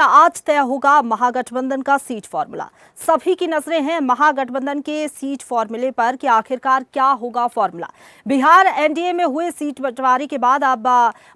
आज तय होगा महागठबंधन का सीट फॉर्मूला। सभी की नजरें हैं महागठबंधन के सीट फॉर्मूले पर कि आखिरकार क्या होगा फॉर्मूला। बिहार एनडीए में हुए सीट बंटवारे के बाद अब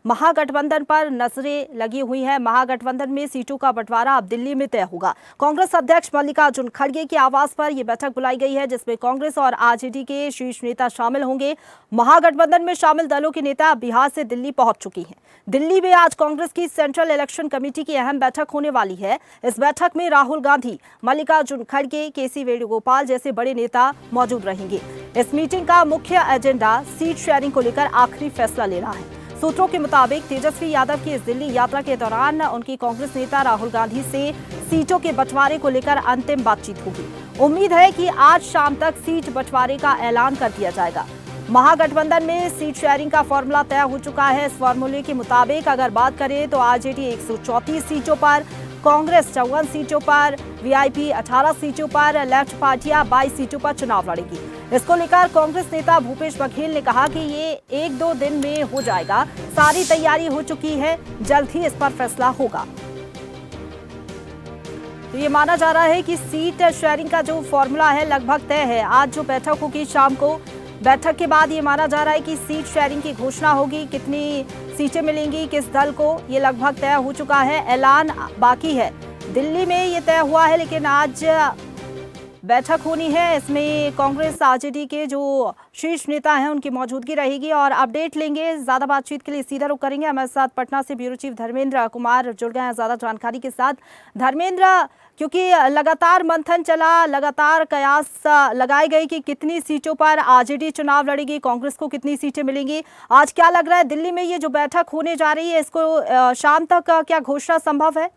महागठबंधन पर नजरें लगी हुई हैं। महागठबंधन में सीटों का बंटवारा अब दिल्ली में तय होगा। कांग्रेस अध्यक्ष मल्लिकार्जुन खड़गे के आवास पर यह बैठक बुलाई गई है, जिसमें कांग्रेस और आरजेडी के शीर्ष नेता शामिल होंगे। महागठबंधन में शामिल दलों के नेता बिहार से दिल्ली पहुंच चुकी हैं। दिल्ली में आज कांग्रेस की सेंट्रल इलेक्शन कमेटी की अहम बैठक होने वाली है। इस बैठक में राहुल गांधी, मल्लिकार्जुन खड़गे, केसी वेणुगोपाल जैसे बड़े नेता मौजूद रहेंगे। इस मीटिंग का मुख्य एजेंडा सीट शेयरिंग को लेकर आखिरी फैसला लेना है। सूत्रों के मुताबिक तेजस्वी यादव की इस दिल्ली यात्रा के दौरान उनकी कांग्रेस नेता राहुल गांधी से सीटों के बंटवारे को लेकर अंतिम बातचीत होगी। उम्मीद है कि आज शाम तक सीट बंटवारे का ऐलान कर दिया जाएगा। महागठबंधन में सीट शेयरिंग का फॉर्मूला तय हो चुका है। इस फॉर्मूले के मुताबिक अगर बात करें तो आरजेडी 134 सीटों पर, कांग्रेस 54 सीटों पर, वीआईपी 18 सीटों पर, लेफ्ट पार्टियां 22 सीटों पर चुनाव लड़ेगी। इसको लेकर कांग्रेस नेता भूपेश बघेल ने कहा कि ये 1-2 दिन में हो जाएगा। सारी तैयारी हो चुकी है, जल्द ही इस पर फैसला होगा। तो ये माना जा रहा है कि सीट शेयरिंग का जो फॉर्मूला है लगभग तय है। आज जो बैठक होगी शाम को, बैठक के बाद ये माना जा रहा है कि सीट शेयरिंग की घोषणा होगी। कितनी सीटें मिलेंगी किस दल को, ये लगभग तय हो चुका है। ऐलान बाकी है। दिल्ली में ये तय हुआ है, लेकिन आज बैठक होनी है। इसमें कांग्रेस आरजेडी के जो शीर्ष नेता हैं उनकी मौजूदगी रहेगी और अपडेट लेंगे। ज्यादा बातचीत के लिए सीधा रुख करेंगे। हमारे साथ पटना से ब्यूरो चीफ धर्मेंद्र कुमार जुड़ गए हैं ज्यादा जानकारी के साथ। धर्मेंद्र, क्योंकि लगातार मंथन चला, लगातार कयास लगाए गए कि कितनी सीटों पर आरजेडी चुनाव लड़ेगी, कांग्रेस को कितनी सीटें मिलेंगी, आज क्या लग रहा है दिल्ली में ये जो बैठक होने जा रही है इसको शाम तक क्या घोषणा संभव है?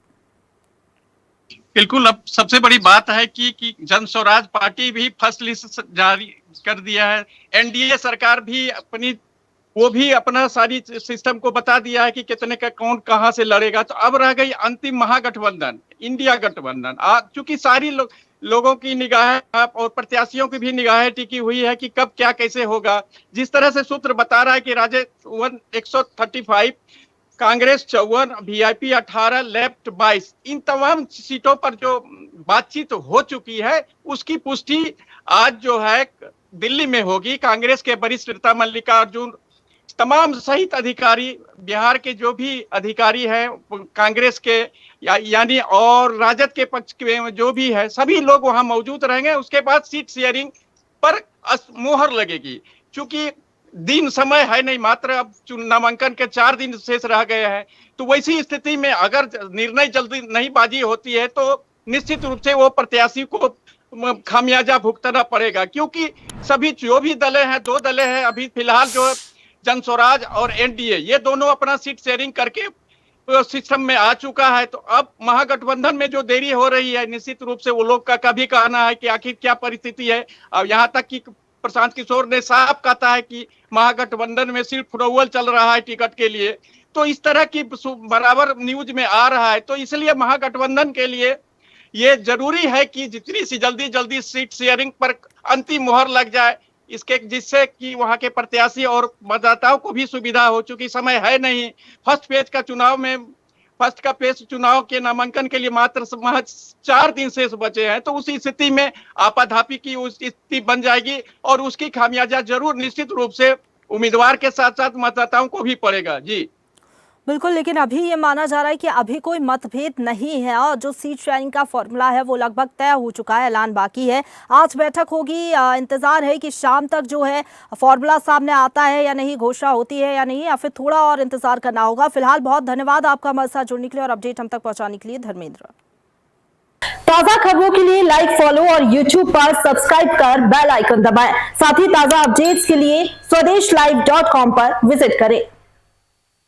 बिल्कुल। अब सबसे बड़ी बात है कि जन स्वराज पार्टी भी फर्स्ट लिस्ट जारी कर दिया है। एनडीए सरकार भी अपना सारी सिस्टम को बता दिया है कि कितने का कौन कहां से लड़ेगा। तो अब रह गई अंतिम महागठबंधन, इंडिया गठबंधन। चूंकि सारी लोगों की निगाहें और प्रत्याशियों की भी निगाहें टिकी हुई है कि कब क्या कैसे होगा। जिस तरह से सूत्र बता रहा है कि राजद 135, कांग्रेस 54, वीआईपी 18, लेफ्ट 22, इन तमाम सीटों पर जो बातचीत हो चुकी है उसकी पुष्टि आज जो है दिल्ली में होगी। कांग्रेस के वरिष्ठ नेता मल्लिकार्जुन, तमाम सहित अधिकारी, बिहार के जो भी अधिकारी हैं कांग्रेस के यानी और राजद के पक्ष के जो भी है, सभी लोग वहां मौजूद रहेंगे। उसके बाद सीट शेयरिंग पर मोहर लगेगी। चूंकि दिन समय है नहीं, मात्र अब नामांकन के 4 दिन शेष रह गए हैं। तो वैसी स्थिति में अगर निर्णय जल्दी नहीं बाजी होती है तो निश्चित रूप से वो प्रत्याशी को खामियाजा भुगतना पड़ेगा। क्योंकि सभी जो भी दलें हैं, 2 दलें हैं अभी फिलहाल, जो जन स्वराज और एनडीए, ये दोनों अपना सीट शेयरिंग करके सिस्टम में आ चुका है। तो अब महागठबंधन में जो देरी हो रही है, निश्चित रूप से वो लोग का भी कहना है कि आखिर क्या परिस्थिति है। अब यहाँ तक कि प्रशांत किशोर ने साफ कहा है कि महागठबंधन में सिर्फ फुटबॉल चल रहा है टिकट के लिए। तो इस तरह की बराबर न्यूज में आ रहा है। तो इसलिए महागठबंधन के लिए ये जरूरी है कि जितनी सी जल्दी सीट शेयरिंग पर अंतिम मोहर लग जाए, जिससे कि वहां के प्रत्याशी और मतदाताओं को भी सुविधा हो। चुकी समय है नहीं, फर्स्ट का पेज चुनाव के नामांकन के लिए मात्र महज 4 दिन शेष बचे हैं। तो उस स्थिति में आपाधापी की उस स्थिति बन जाएगी और उसकी खामियाजा जरूर निश्चित रूप से उम्मीदवार के साथ साथ मतदाताओं को भी पड़ेगा। जी बिल्कुल, लेकिन अभी ये माना जा रहा है कि अभी कोई मतभेद नहीं है और जो सीट शेयरिंग का फॉर्मूला है वो लगभग तय हो चुका है। ऐलान बाकी है। आज बैठक होगी, इंतजार है कि शाम तक जो है फॉर्मूला सामने आता है या नहीं, घोषणा होती है या नहीं, या फिर थोड़ा और इंतजार करना होगा। फिलहाल बहुत धन्यवाद आपका हमारे साथ जुड़ने के लिए और अपडेट हम तक पहुंचाने के लिए, धर्मेंद्र। ताजा खबरों के लिए लाइक, फॉलो और YouTube पर सब्सक्राइब कर बेल आइकन दबाएं। साथ ही ताजा अपडेट्स के लिए swedeshlive.com पर विजिट करें।